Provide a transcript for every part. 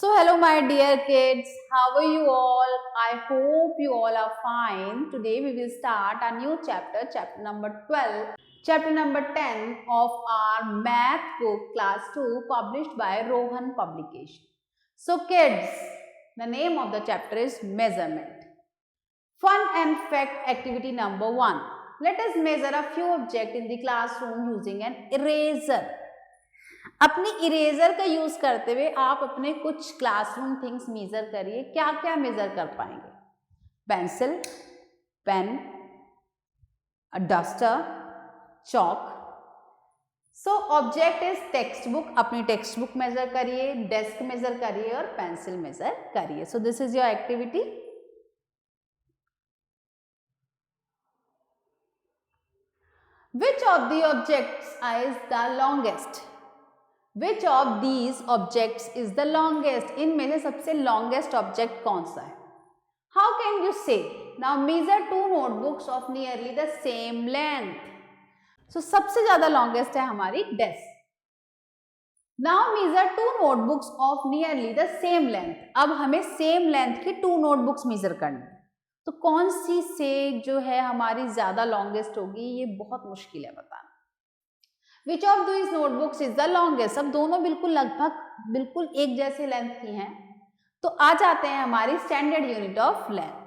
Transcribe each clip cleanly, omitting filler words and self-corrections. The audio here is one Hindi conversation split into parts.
So hello my dear kids, how are you all? I hope you all are fine. Today we will start a new chapter, chapter number 12, chapter number 10 of our math book class 2 published by Rohan Publication. So kids, the name of the chapter is measurement. Fun and fact activity number 1. Let us measure a few objects in the classroom using an eraser. अपनी इरेजर का यूज करते हुए आप अपने कुछ क्लासरूम थिंग्स मेजर करिए. क्या क्या मेजर कर पाएंगे? Pencil, pen, duster, chalk. So object is text book. अपनी टेक्स्ट बुक मेजर करिए, डेस्क मेजर करिए और पेंसिल मेजर करिए. So this is your activity. Which of the objects is the longest? Which of these objects is the longest? इनमें से सबसे longest object कौन सा है? How can you say? Now measure two notebooks of nearly the same length. So सबसे ज्यादा longest है हमारी desk. Now measure two notebooks of nearly the same length. अब हमें same length की two notebooks measure करनी है. तो कौन सी से जो है हमारी ज्यादा longest होगी, ये बहुत मुश्किल है बताना. Which of these notebooks is the longest? अब दोनों बिल्कुल एक जैसे लेंथ की हैं. तो आ जाते हैं हमारी standard unit of length.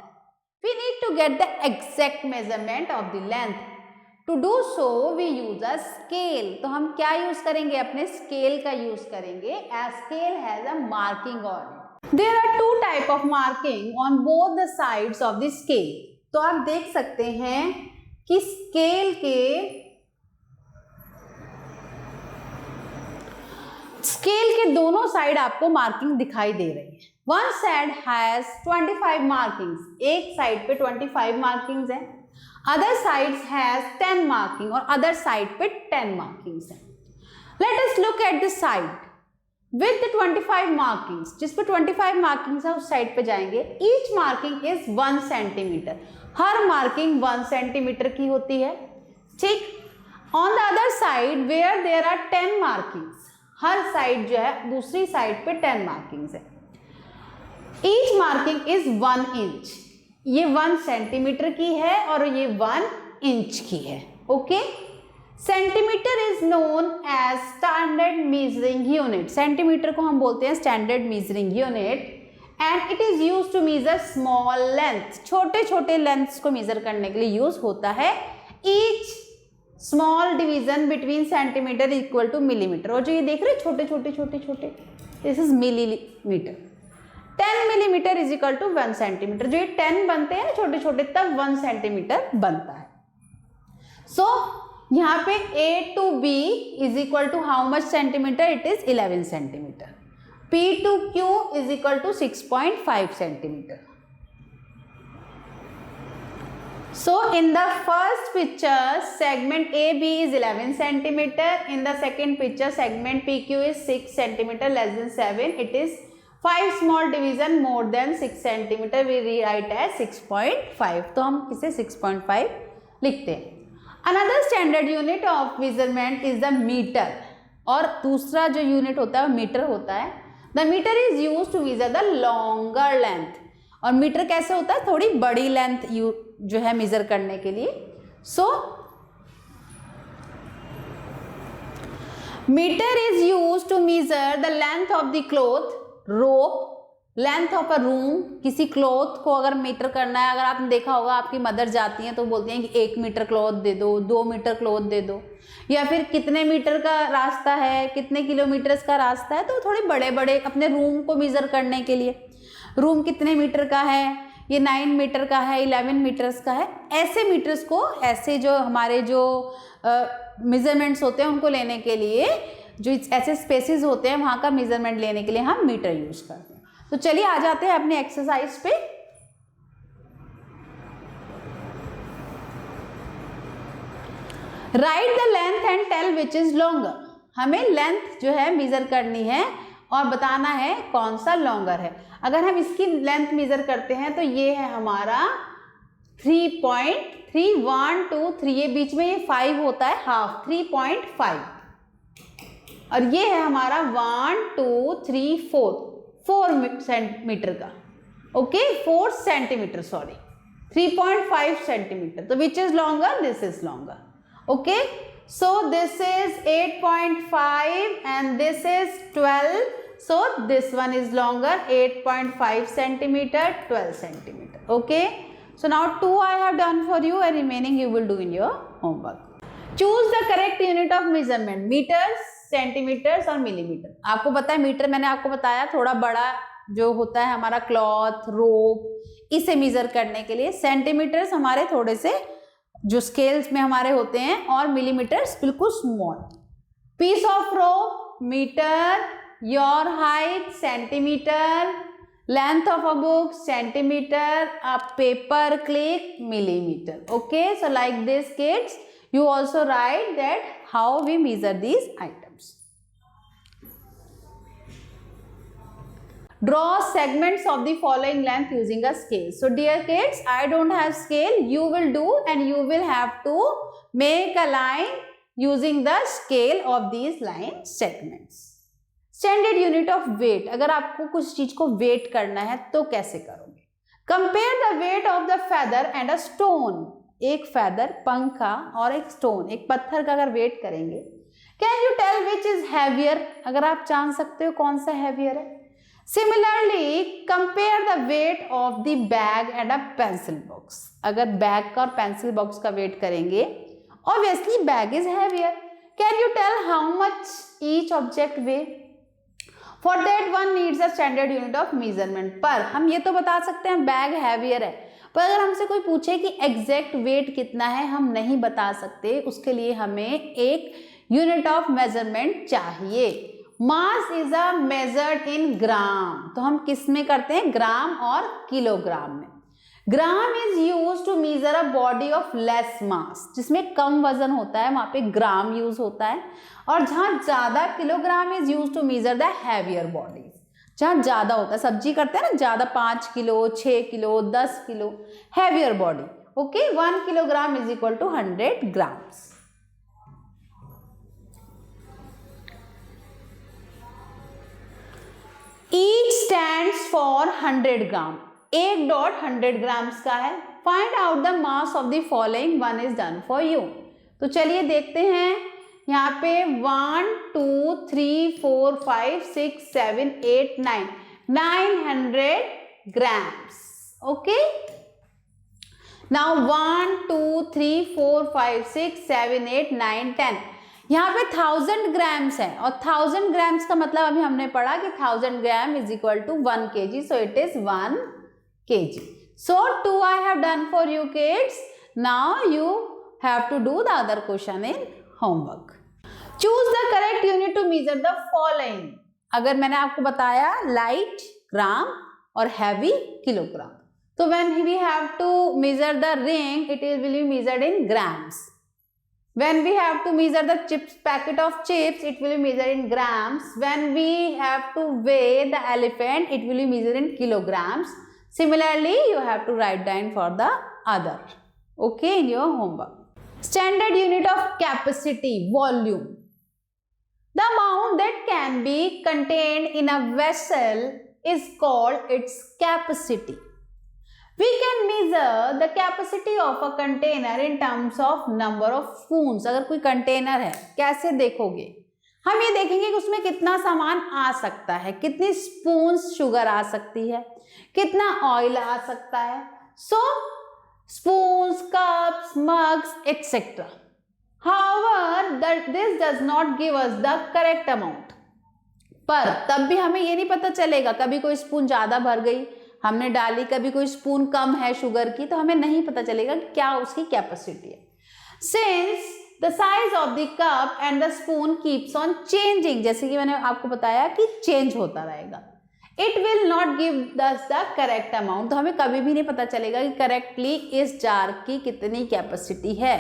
We need to get the exact measurement of the length. To do so, we use a scale. तो हम क्या यूज करेंगे? अपने स्केल का यूज करेंगे. A scale has a marking on it. There are two type of marking on both the sides of the scale. तो आप देख सकते हैं कि स्केल के दोनों साइड आपको मार्किंग दिखाई दे रही है. One side has 25 markings. एक साइड पे 25 मार्किंग्स है. अदर साइड हैज 10 मार्किंग और अदर साइड पे 10 मार्किंग्स है. Let us look at the side with the 25 markings. जिस पे 25 मार्किंग्स है उस साइड पे जाएंगे. Each marking is 1 centimetre. हर मार्किंग 1 सेंटीमीटर की होती है. ठीक. On the other side where there are 10 markings. हर साइड जो है दूसरी साइड पे 10 मार्किंग्स है. Each marking is 1 inch. ये 1 सेंटीमीटर की है और ये 1 इंच की है. Okay. Centimetre is known as standard measuring unit. Centimetre को हम बोलते हैं standard measuring unit and it is use to measure small length. छोटे छोटे लेंथ्स को मेजर करने के लिए यूज होता है. Each small division between centimetre equal to millimetre. और जो ये देख रहे छोटे छोटे this is millimetre. 10 millimetre is equal to 1 centimetre. जो ये 10 बनते हैं छोटे छोटे तब 1 सेंटीमीटर बनता है. सो यहाँ पे A to B is equal to how much centimetre? It is 11 centimetre. P to Q is equal to 6.5 centimetre. So in the first picture segment AB is 11 centimeter. In the second picture segment PQ is 6 centimeter less than 7. It is 5 small division more than 6 centimeter. We rewrite as 6.5. तो हम इसे 6.5 लिखते हैं. Another standard unit of measurement is the meter. और दूसरा जो यूनिट होता है वो मीटर होता है. The meter is used to measure the longer length. और मीटर कैसे होता है? थोड़ी बड़ी लेंथ जो है मेजर करने के लिए. So metre is use to measure the length of the cloth, rope, length of a room. किसी क्लॉथ को अगर मीटर करना है, अगर आपने देखा होगा आपकी मदर जाती हैं तो बोलती हैं कि 1 मीटर क्लॉथ दे दो, 2 मीटर क्लॉथ दे दो, या फिर कितने मीटर का रास्ता है, कितने किलोमीटर का रास्ता है. तो थोड़े बड़े बड़े अपने रूम को मेजर करने के लिए, रूम कितने मीटर का है, ये 9 मीटर का है, 11 मीटर्स का है. ऐसे मीटर्स को, ऐसे जो हमारे जो मेजरमेंट्स होते हैं उनको लेने के लिए, जो ऐसे स्पेसेस होते हैं वहाँ का मेजरमेंट लेने के लिए हम मीटर यूज करते हैं. तो चलिए आ जाते हैं अपने एक्सरसाइज पे. Write the length and tell which is longer. हमें लेंथ जो है मेजर करनी है और बताना है कौन सा लॉन्गर है. अगर हम इसकी लेंथ मेजर करते हैं तो ये है हमारा 3.3. 1 2 3, ये बीच में ये 5 होता है, हाफ 3.5. और ये है हमारा 1 2 3 4. 4 सेंटीमीटर का, ओके 4 सेंटीमीटर सॉरी 3.5 सेंटीमीटर, तो विच is longer, this is longer, okay so this is 8.5 and this is 12, so this one is longer 8.5 centimeter 12 centimeter, okay so now 2 I have done for you and remaining you will do in your homework. Choose the correct unit of measurement, meters, centimeters और millimeter. आपको पता है मीटर, मैंने आपको बताया थोड़ा बड़ा जो होता है हमारा क्लॉथ, रोप, इसे मेजर करने के लिए, सेंटीमीटर्स हमारे थोड़े से जो स्केल्स में हमारे होते हैं, और मिलीमीटर्स बिल्कुल small. Piece of rope metre, your height centimetre, length of a book centimetre, a paper clip millimetre. Okay so like this kids you also write that how we measure these items. Draw segments of the following length using a scale. So dear kids, I don't have scale, you will do and you will have to make a line using the scale of these line segments. Standard unit of weight, अगर आपको कुछ चीज को weight करना है तो कैसे करोगे? Compare the weight of the feather and a stone. एक feather, पंखा और एक stone, एक पत्थर का अगर weight करेंगे, Can you tell which is heavier? अगर आप जान सकते हो कौन सा heavier है. Similarly, compare the weight of the bag and a pencil box. अगर बैग का और पेंसिल बॉक्स का वेट करेंगे, obviously bag is heavier. Can you tell how much each object weigh? For that one needs a standard unit of measurement. पर हम ये तो बता सकते हैं बैग heavier है, पर अगर हमसे कोई पूछे कि एग्जैक्ट वेट कितना है, हम नहीं बता सकते, उसके लिए हमें एक यूनिट ऑफ मेजरमेंट चाहिए. Mass is a measured in ग्राम, तो हम किस में करते हैं, ग्राम और किलोग्राम में. Gram is use to measure a body of less mass, जिसमें कम वजन होता है वहां पे ग्राम यूज होता है, और जहां ज्यादा kilogram is use to measure the heavier bodies, जहां ज्यादा होता है, सब्जी करते हैं ना ज्यादा, 5 kilo 6 kilo 10 kilo heavier body. Okay 1 kilogram is equal to 100 grams. Each stands for 100 gram. एक डॉट 100 ग्राम्स का है. Find out the mass of the following one is done for you. तो चलिए देखते हैं यहाँ पे 1 2 3 4 5 6 7 8 9 900 grams. Okay. Now 1 2 3 4 5 6 7 8 9 10. यहाँ पे 1000 ग्राम्स है, और 1000 ग्राम्स का मतलब अभी हमने पढ़ा कि 1000 gram is equal to 1 kg, so it is 1 kg. So 2 I have done for you kids. Now you have to do the other question in homework. Choose the correct unit to measure the following. अगर मैंने आपको बताया light ग्राम और heavy किलोग्राम, तो when we have to measure the ring, it will be measured in grams. When we have to measure the chips, packet of chips, it will be measured in grams. When we have to weigh the elephant, it will be measured in kilograms. Similarly, you have to write down for the other, okay, in your homework. Standard unit of capacity, volume. The amount that can be contained in a vessel is called its capacity. We can measure the capacity of a container in terms of number of spoons. अगर कोई कंटेनर है, कैसे देखोगे, हम ये देखेंगे कि उसमें कितना सामान आ सकता है, कितनी स्पून्स शुगर आ सकती है, कितना ऑयल आ सकता है. So spoons, cups, mugs etcetera. However, this does not give us the correct amount. पर तब भी हमें ये नहीं पता चलेगा, कभी कोई स्पून ज्यादा भर गई हमने डाली, कभी कोई स्पून कम है शुगर की, तो हमें नहीं पता चलेगा कि क्या उसकी कैपेसिटी है. Since the size of the cup and the spoon keeps on changing, जैसे कि मैंने आपको बताया कि चेंज होता रहेगा, it will not give us the correct amount, तो हमें कभी भी नहीं पता चलेगा कि करेक्टली इस जार की कितनी कैपेसिटी है.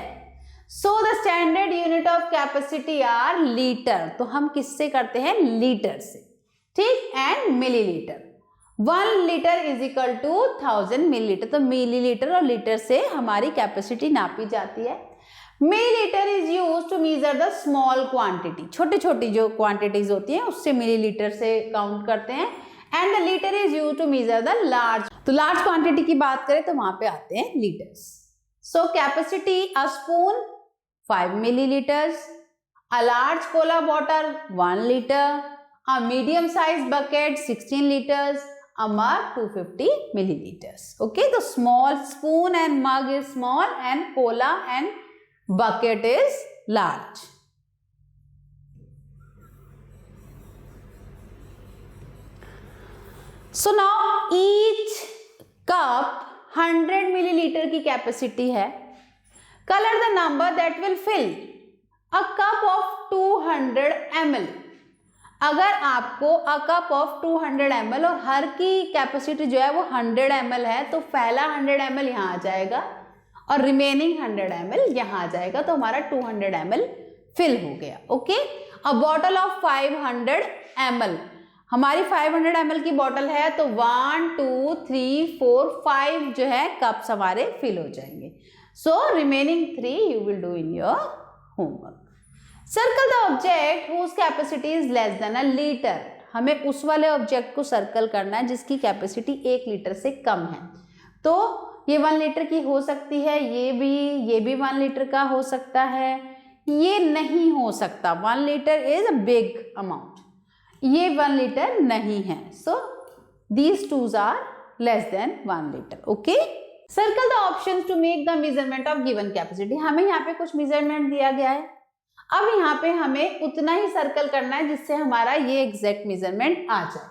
So the standard unit of capacity are litre, तो हम किससे करते हैं, लीटर से, ठीक, and millilitre. 1 litre is equal to 1000 millilitre, तो मिलीलीटर और लीटर से हमारी कैपेसिटी नापी जाती है. Millilitre is use to measure the small quantity, छोटी छोटी जो क्वांटिटीज होती हैं उससे मिलीलीटर से काउंट करते हैं. And the litre is used to measure the large. तो लार्ज क्वांटिटी की बात करें तो वहां पे आते हैं litres. So capacity a spoon 5 millilitres, a large cola bottle 1 litre, a medium size bucket 16 litres, a mug 250 milliliters. Okay, the small spoon and mug is small and cola and bucket is large. So now each cup 100 milliliter की कैपेसिटी है. Color the number that will fill a cup of 200 ml. अगर आपको अ कप ऑफ 200 ml और हर की कैपेसिटी जो है वो 100 ml है तो पहला 100 ml यहाँ आ जाएगा और रिमेनिंग 100 ml यहाँ आ जाएगा, तो हमारा 200 ml फिल हो गया। Okay, a bottle of 500 ml, हमारी 500 ml की बॉटल है तो 1 2 3 4 5 जो है कप्स हमारे फिल हो जाएंगे। So remaining 3 you will do in your homework. Circle the object whose capacity is less than a litre, हमें उस वाले ऑब्जेक्ट को सर्कल करना है जिसकी कैपेसिटी 1 लीटर से कम है। तो ये 1 लीटर की हो सकती है, ये भी 1 लीटर का हो सकता है, ये नहीं हो सकता, 1 litre is a big amount, ये 1 लीटर नहीं है। So these twos are less than 1 litre. Okay, circle the options to make the measurement of given capacity, हमें यहाँ पे कुछ मेजरमेंट दिया गया है, अब यहाँ पे हमें उतना ही सर्कल करना है जिससे हमारा ये एग्जैक्ट मेजरमेंट आ जाए।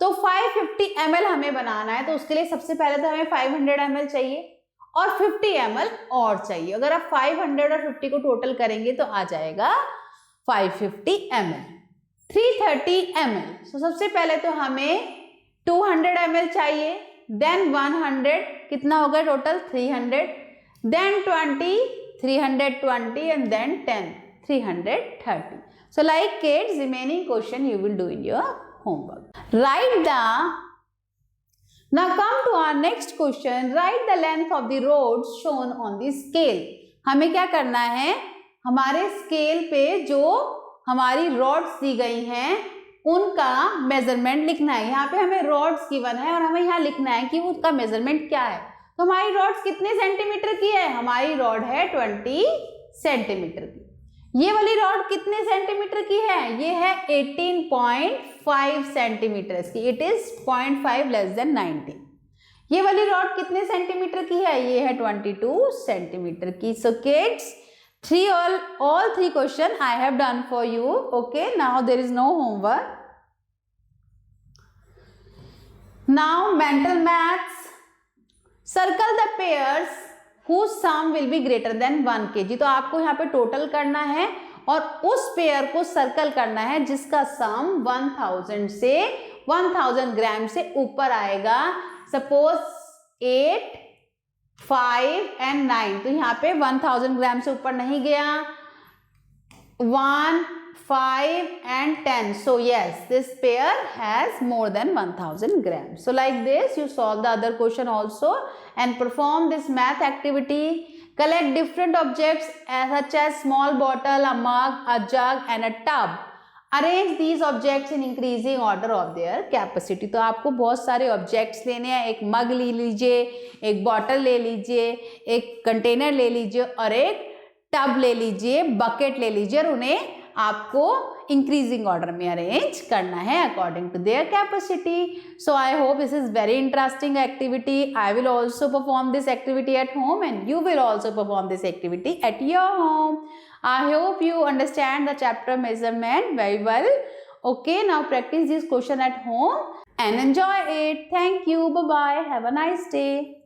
तो 550 ml हमें बनाना है, तो उसके लिए सबसे पहले तो हमें 500 ml चाहिए और 50 ml और चाहिए। अगर आप 500 और 50 को टोटल करेंगे तो आ जाएगा 550 ml, 330 ml। तो सबसे पहले तो हमें 200 ml चाहिए, देन 100, कितना होगा total 300, then 20 320 and then 10 330. So like kids, remaining question you will do in your homework. Now come to our next question. Write the length of the rods shown on the scale. हमें क्या करना है, हमारे स्केल पे जो हमारी रॉड्स दी गई हैं उनका मेजरमेंट लिखना है। यहाँ पे हमें रॉड्स गिवन है और हमें यहाँ लिखना है कि उसका मेजरमेंट क्या है। तो हमारी रॉड्स कितने सेंटीमीटर की है, हमारी रॉड है 20 सेंटीमीटर की। ये वाली रॉड कितने सेंटीमीटर की है, ये है 18.5 सेंटीमीटर की, इट इज 0.5 लेस देन 90। ये वाली रॉड कितने सेंटीमीटर की है, ये है 22 सेंटीमीटर की। So kids, all three question I have done for you. Okay, now there is no homework. Now mental maths. Circle the pairs whose sum will be greater than 1 kg. तो आपको यहाँ पे टोटल करना है और उस पेयर को सर्कल करना है जिसका सम 1000 से 1000 ग्राम से ऊपर आएगा। सपोज 8 5 एंड 9, तो यहाँ पे 1000 ग्राम से ऊपर नहीं गया, 1 5 and 10. So yes, this pair has more than 1000 grams. So like this you solve the other question also and perform this math activity. Collect different objects such as small bottle, a mug, a jug and a tub. Arrange these objects in increasing order of their capacity. तो आपको बहुत सारे objects लेने हैं, एक मग ले लीजिए, एक बॉटल ले लीजिए, एक कंटेनर ले लीजिए और एक टब ले लीजिए, बकेट ले लीजिए और उन्हें आपको इंक्रीजिंग ऑर्डर में अरेंज करना है according to their capacity. So I hope this is very interesting activity. I will also perform this activity at home and you will also perform this activity at your home. I hope you understand the chapter measurement very well. Okay, now practice this question at home and enjoy it. Thank you. Bye bye. Have a nice day.